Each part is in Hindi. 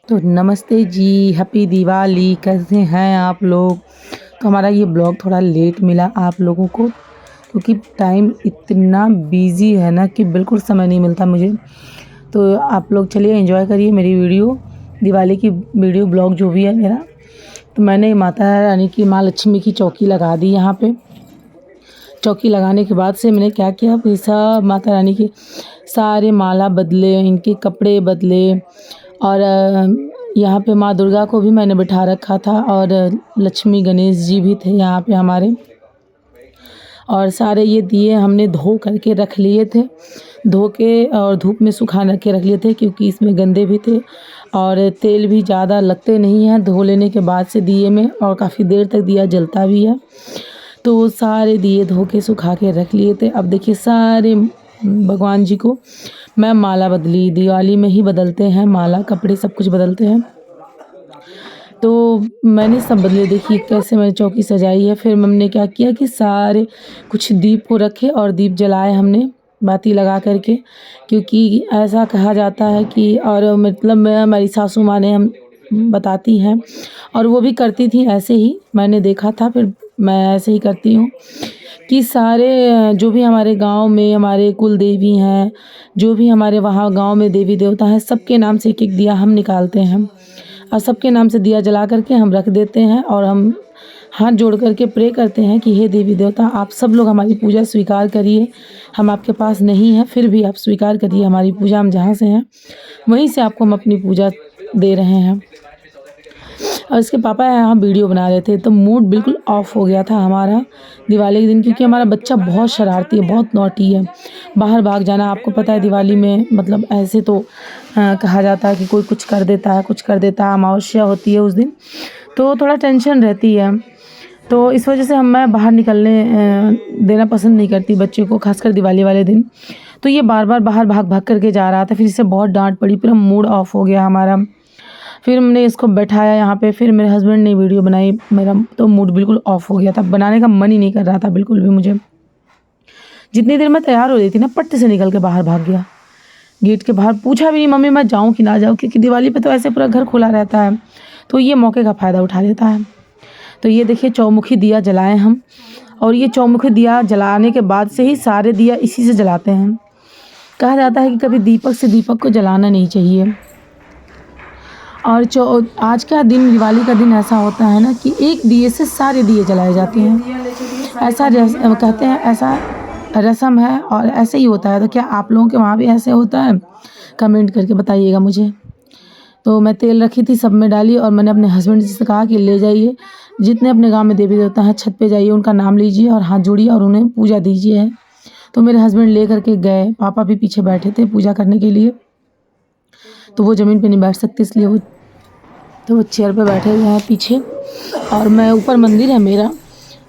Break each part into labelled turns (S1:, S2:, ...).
S1: तो नमस्ते जी, हैप्पी दिवाली। कैसे हैं आप लोग? तो हमारा ये ब्लॉग थोड़ा लेट मिला आप लोगों को क्योंकि टाइम इतना बिज़ी है ना कि बिल्कुल समय नहीं मिलता मुझे। तो आप लोग चलिए एंजॉय करिए मेरी वीडियो, दिवाली की वीडियो ब्लॉग जो भी है मेरा। तो मैंने माता रानी की, माँ लक्ष्मी की चौकी लगा दी यहाँ पे। चौकी लगाने के बाद से मैंने क्या किया, फिर सब माता रानी के सारे माला बदले, इनके कपड़े बदले। और यहाँ पे माँ दुर्गा को भी मैंने बिठा रखा था और लक्ष्मी गणेश जी भी थे यहाँ पे हमारे। और सारे ये दिए हमने धो करके रख लिए थे, धो के और धूप में सुखा के रख लिए थे क्योंकि इसमें गंदे भी थे और तेल भी ज़्यादा लगते नहीं हैं धो लेने के बाद से दिए में, और काफ़ी देर तक दिया जलता भी है। तो वो सारे दिए धो के सुखा के रख लिए थे। अब देखिए सारे भगवान जी को मैं माला बदली, दिवाली में ही बदलते हैं माला, कपड़े सब कुछ बदलते हैं। तो मैंने सब बदले, देखिए कैसे मैंने चौकी सजाई है। फिर हमने क्या किया कि सारे कुछ दीप को रखे और दीप जलाए हमने बाती लगा करके, क्योंकि ऐसा कहा जाता है कि, और मतलब मैं, हमारी सासू माँ ने हम बताती हैं और वो भी करती थी ऐसे ही, मैंने देखा था, फिर मैं ऐसे ही करती हूँ कि सारे जो भी हमारे गांव में हमारे कुल देवी हैं, जो भी हमारे वहाँ गांव में देवी देवता हैं, सबके नाम से एक एक दिया हम निकालते हैं और सबके नाम से दिया जला करके हम रख देते हैं और हम हाथ जोड़ करके प्रे करते हैं कि हे देवी देवता, आप सब लोग हमारी पूजा स्वीकार करिए। हम आपके पास नहीं हैं फिर भी आप स्वीकार करिए हमारी पूजा, हम जहाँ से हैं वहीं से आपको हम अपनी पूजा दे रहे हैं। और इसके पापा यहाँ वीडियो बना रहे थे तो मूड बिल्कुल ऑफ हो गया था हमारा दिवाली के दिन, क्योंकि हमारा बच्चा बहुत शरारती है, बहुत नॉटी है। बाहर भाग जाना, आपको पता है दिवाली में मतलब ऐसे तो कहा जाता है कि कोई कुछ कर देता है, कुछ कर देता है, अमावस्या होती है उस दिन, तो थोड़ा टेंशन रहती है। तो इस वजह से मैं बाहर निकलने देना पसंद नहीं करती बच्चे को, खासकर दिवाली वाले दिन। तो ये बार बार बाहर भाग भाग करके जा रहा था, फिर इससे बहुत डांट पड़ी, पूरा मूड ऑफ हो गया हमारा। फिर हमने इसको बैठाया यहाँ पे, फिर मेरे हस्बैंड ने वीडियो बनाई, मेरा तो मूड बिल्कुल ऑफ हो गया था, बनाने का मन ही नहीं कर रहा था बिल्कुल भी मुझे। जितनी देर मैं तैयार हो रही थी ना, पट्ट से निकल के बाहर भाग गया, गेट के बाहर। पूछा भी नहीं मम्मी मैं जाऊँ कि ना जाऊँ, क्योंकि दिवाली पे तो ऐसे पूरा घर खुला रहता है, तो ये मौके का फ़ायदा उठा लेता है। तो ये देखिए चौमुखी दिया जलाए हम, और ये चौमुखी दिया जलाने के बाद से ही सारे दिया इसी से जलाते हैं। कहा जाता है कि कभी दीपक से दीपक को जलाना नहीं चाहिए। और आज का दिन, दिवाली का दिन ऐसा होता है ना कि एक दिए से सारे दिए जलाए जाते हैं, ऐसा कहते हैं, ऐसा रस्म है और ऐसे ही होता है। तो क्या आप लोगों के वहाँ भी ऐसे होता है? कमेंट करके बताइएगा मुझे। तो मैं तेल रखी थी, सब में डाली और मैंने अपने हस्बैंड जी से कहा कि ले जाइए, जितने अपने गांव में देवी देवता हैं छत पे जाइए, उनका नाम लीजिए और हाथ जोड़िए और उन्हें पूजा दीजिए। तो मेरे हस्बैंड ले करके गए, पापा भी पीछे बैठे थे पूजा करने के लिए, तो वो ज़मीन पे नहीं बैठ सकते इसलिए वो चेयर पे बैठे हुए हैं पीछे। और मैं, ऊपर मंदिर है मेरा,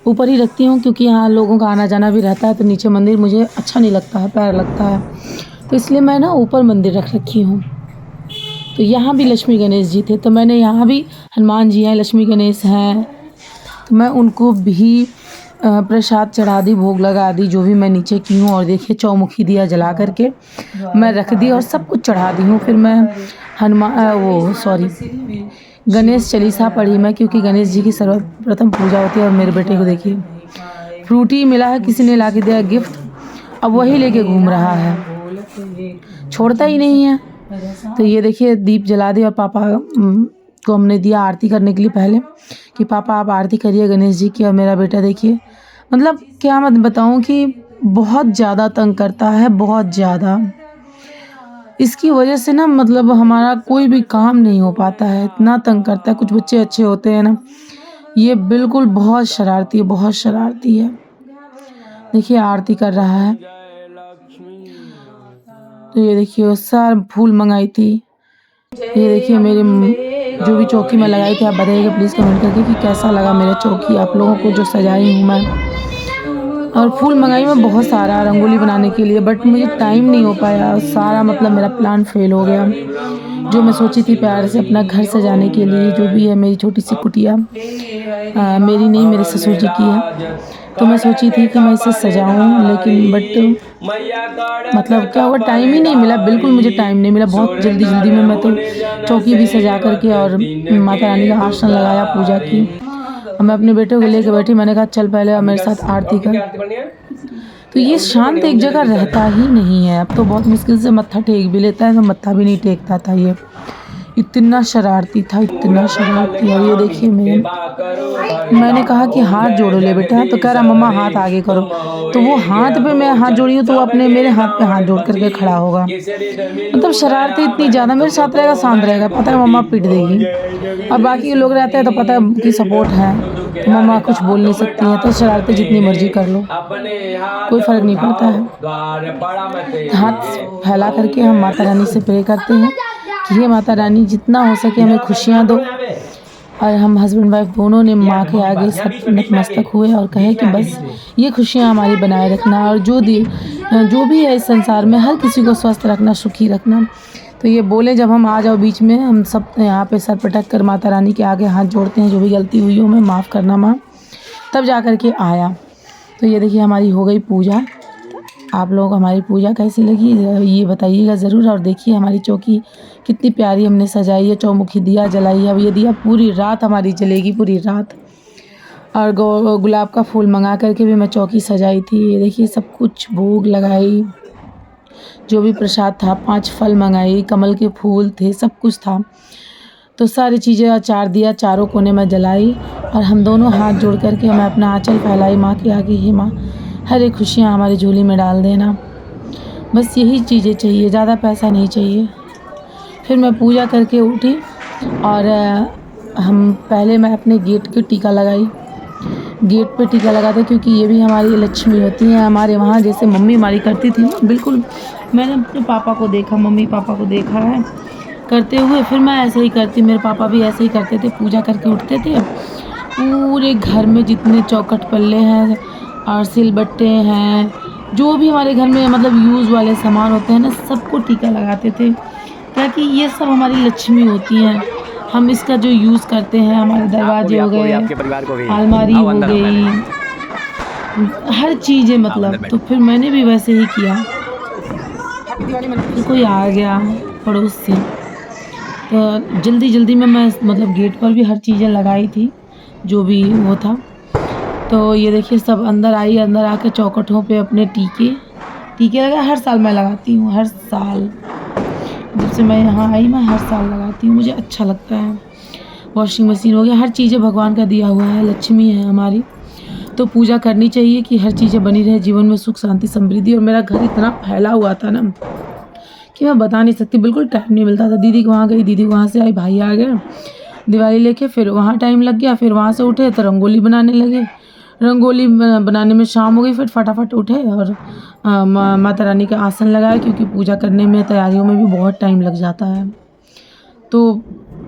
S1: ऊपर ही रखती हूँ क्योंकि यहाँ लोगों का आना जाना भी रहता है, तो नीचे मंदिर मुझे अच्छा नहीं लगता है, प्यारा लगता है, तो इसलिए मैं ना ऊपर मंदिर रख रखी हूँ। तो यहाँ भी लक्ष्मी गणेश जी थे, तो मैंने यहाँ भी, हनुमान जी हैं, लक्ष्मी गणेश हैं, तो मैं उनको भी प्रसाद चढ़ा दी, भोग लगा दी, जो भी मैं नीचे की हूँ। और देखिए चौमुखी दिया जला करके मैं रख दी और सब कुछ चढ़ा दी हूँ। फिर मैं गणेश चालीसा पढ़ी मैं, क्योंकि गणेश जी की सर्वप्रथम पूजा होती है। और मेरे बेटे को देखिए फ्रूटी मिला है, किसी ने ला के दिया गिफ्ट, अब वही लेके घूम रहा है, छोड़ता ही नहीं है। तो ये देखिए दीप जला दिए और पापा को हमने दिया आरती करने के लिए पहले, कि पापा आप आरती करिए गणेश जी की। और मेरा बेटा देखिए, मतलब क्या मैं बताऊं कि बहुत ज़्यादा तंग करता है, बहुत ज़्यादा। इसकी वजह से ना मतलब हमारा कोई भी काम नहीं हो पाता है, इतना तंग करता है। कुछ बच्चे अच्छे होते हैं ना, ये बिल्कुल बहुत शरारती है, बहुत शरारती है। देखिए आरती कर रहा है। तो ये देखिए सारे फूल मंगाई थी। ये देखिए मेरे जो भी चौकी में लगाई थी, आप बताइएगा प्लीज़ कमेंट करके कि कैसा लगा मेरा चौकी आप लोगों को जो सजाई हूँ मैं। और फूल मंगाई मैं बहुत सारा रंगोली बनाने के लिए, बट मुझे टाइम नहीं हो पाया, सारा मतलब मेरा प्लान फेल हो गया। जो मैं सोची थी प्यार से अपना घर सजाने के लिए, जो भी है मेरी छोटी सी कुटिया, मेरी नहीं मेरे ससुर जी की है, तो मैं सोची थी कि मैं इसे सजाऊँ, लेकिन मतलब क्या हुआ, टाइम ही नहीं मिला, बिल्कुल मुझे टाइम नहीं मिला। बहुत जल्दी-जल्दी में मैं तो चौकी भी सजा कर के और माता रानी का आसन लगाया, पूजा की। और मैं अपने बेटे को लेके बैठी, मैंने कहा चल पहले अब मेरे साथ आरती कर। तो ये शांत एक जगह रहता ही नहीं है। अब तो बहुत मुश्किल से मत्था टेक भी लेता है, तो मत्था भी नहीं टेकता था ये। इतना शरारती था, इतना शरारती। और ये देखिए मैंने कहा कि हाथ जोड़ो ले बेटा, तो कह रहा मम्मा हाथ आगे करो। तो वो हाथ पे मैं हाथ जोड़ी हूँ, तो वो अपने मेरे हाथ पे हाथ जोड़ करके खड़ा होगा। मतलब शरारती इतनी ज़्यादा, मेरे साथ रहेगा शांत रहेगा, पता है मम्मा पीट देगी। और बाकी के लोग रहते हैं तो पता है कि सपोर्ट है, तो मम्मा कुछ बोल नहीं सकती हैं, तो शरारतें जितनी मर्जी कर लो, कोई फ़र्क नहीं पड़ता है। हाथ फैला करके हम माता रानी से प्रे करते हैं कि हे माता रानी, जितना हो सके हमें खुशियाँ दो। और हम हस्बैंड वाइफ दोनों ने माँ के आगे सब नतमस्तक हुए और कहे कि बस ये खुशियाँ हमारी बनाए रखना, और जो भी है इस संसार में, हर किसी को स्वस्थ रखना, सुखी रखना। तो ये बोले जब हम, आ जाओ बीच में, हम सब यहाँ पे सर पटक कर माता रानी के आगे हाथ जोड़ते हैं, जो भी गलती हुई हो हमें माफ़ करना माँ, तब जा कर के आया। तो ये देखिए हमारी हो गई पूजा। आप लोगों को हमारी पूजा कैसी लगी ये बताइएगा ज़रूर। और देखिए हमारी चौकी कितनी प्यारी हमने सजाई है, चौमुखी दिया जलाई है। अब ये दिया पूरी रात हमारी जलेगी, पूरी रात। और गुलाब का फूल मंगा करके भी मैं चौकी सजाई थी। ये देखिए सब कुछ भोग लगाई, जो भी प्रसाद था, 5 फल मंगाई, कमल के फूल थे, सब कुछ था। तो सारी चीज़ें, अचार दिया, चारों कोने में जलाई। और हम दोनों हाथ जोड़ करके मैं अपना आँचल फैलाई माँ के आगे, हे माँ हर एक खुशियाँ हमारी झोली में डाल देना। बस यही चीज़ें चाहिए, ज़्यादा पैसा नहीं चाहिए। फिर मैं पूजा करके उठी और मैं अपने गेट पे टीका लगाई। गेट पे टीका लगाते, क्योंकि ये भी हमारी लक्ष्मी होती हैं। हमारे वहाँ जैसे मम्मी हमारी करती थी ना, बिल्कुल मैंने अपने पापा को देखा, मम्मी पापा को देखा है करते हुए, फिर मैं ऐसे ही करती। मेरे पापा भी ऐसे ही करते थे, पूजा करके उठते थे, पूरे घर में जितने चौखट पल्ले हैं और सिलबट्टे हैं, जो भी हमारे घर में मतलब यूज़ वाले सामान होते हैं ना, सबको टीका लगाते थे, ताकि ये सब हमारी लक्ष्मी होती हैं। हम इसका जो यूज़ करते हैं, हमारे दरवाजे हो गए, अलमारी हो गई, हर चीज़ें मतलब। तो फिर मैंने भी वैसे ही किया। कोई आ गया पड़ोस से, तो जल्दी में मैं मतलब गेट पर भी हर चीज़ें लगाई थी, जो भी वो था। तो ये देखिए सब अंदर आई, अंदर आके चौखटों पे अपने टीके लगा। हर साल मैं लगाती हूँ, हर साल जब से मैं यहाँ आई मैं हर साल लगाती हूँ, मुझे अच्छा लगता है। वॉशिंग मशीन हो गया, हर चीज़ें भगवान का दिया हुआ है, लक्ष्मी है हमारी, तो पूजा करनी चाहिए कि हर चीज़ें बनी रहे, जीवन में सुख शांति समृद्धि। और मेरा घर इतना फैला हुआ था ना कि मैं बता नहीं सकती, बिल्कुल टाइम नहीं मिलता था। दीदी वहाँ गई, दीदी वहाँ से आई, भाई आ गए दिवाली लेके, फिर वहाँ टाइम लग गया। फिर वहाँ से उठे तो रंगोली बनाने लगे, रंगोली बनाने में शाम हो गई। फिर फटाफट उठे और माता रानी का आसन लगाया, क्योंकि पूजा करने में, तैयारियों में भी बहुत टाइम लग जाता है। तो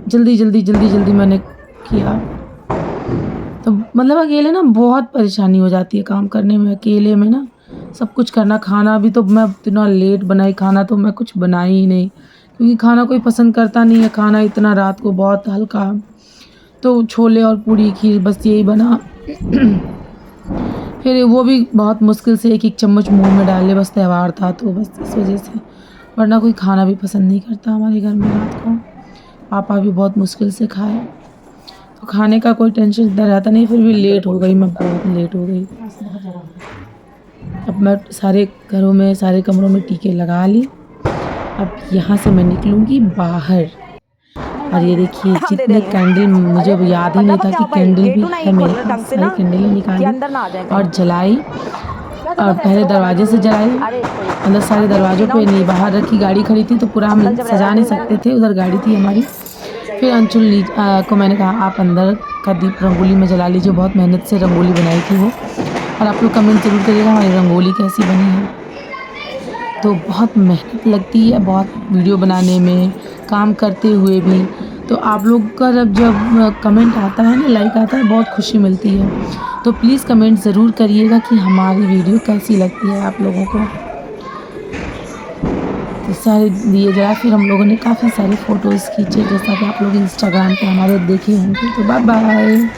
S1: जल्दी मैंने किया। तो मतलब अकेले ना बहुत परेशानी हो जाती है काम करने में, अकेले में ना सब कुछ करना। खाना भी तो मैं इतना लेट बनाई, खाना तो मैं कुछ बनाई ही नहीं, क्योंकि खाना कोई पसंद करता नहीं है, खाना इतना रात को बहुत हल्का। तो छोले और पूड़ी खीर बस यही बना। फिर वो भी बहुत मुश्किल से एक चम्मच मुंह में डाले, बस त्यौहार था तो बस इस वजह से, वरना कोई खाना भी पसंद नहीं करता हमारे घर में रात को। पापा भी बहुत मुश्किल से खाए, तो खाने का कोई टेंशन इतना रहता नहीं। फिर भी लेट हो गई, मैं बहुत लेट हो गई। अब मैं सारे घरों में, सारे कमरों में टीके लगा ली। अब यहाँ से मैं निकलूँगी बाहर। और ये देखिए जितने कैंडल, मुझे अब याद ही नहीं था कि कैंडल भी है मेरे पास। सारी कैंडलें निकाली और जलाई, और पहले दरवाजे से जलाई, मतलब सारे दरवाज़ों पे नहीं, बाहर रखी, गाड़ी खड़ी थी तो पूरा हम सजा नहीं सकते थे, उधर गाड़ी थी हमारी। फिर अंशुल को मैंने कहा आप अंदर का दीप रंगोली में जला लीजिए, बहुत मेहनत से रंगोली बनाई थी वो। और आप लोग कमेंट ज़रूर करिएगा हमारी रंगोली कैसी बनी है। तो बहुत मेहनत लगती है, बहुत वीडियो बनाने में, काम करते हुए भी। तो आप लोग का जब कमेंट आता है ना, लाइक आता है, बहुत खुशी मिलती है। तो प्लीज़ कमेंट ज़रूर करिएगा कि हमारी वीडियो कैसी लगती है आप लोगों को। तो सारे दिए जला, फिर हम लोगों ने काफ़ी सारे फ़ोटोज़ खींचे, जैसा कि आप लोग इंस्टाग्राम पे हमारे देखे होंगे। तो बाय बाय।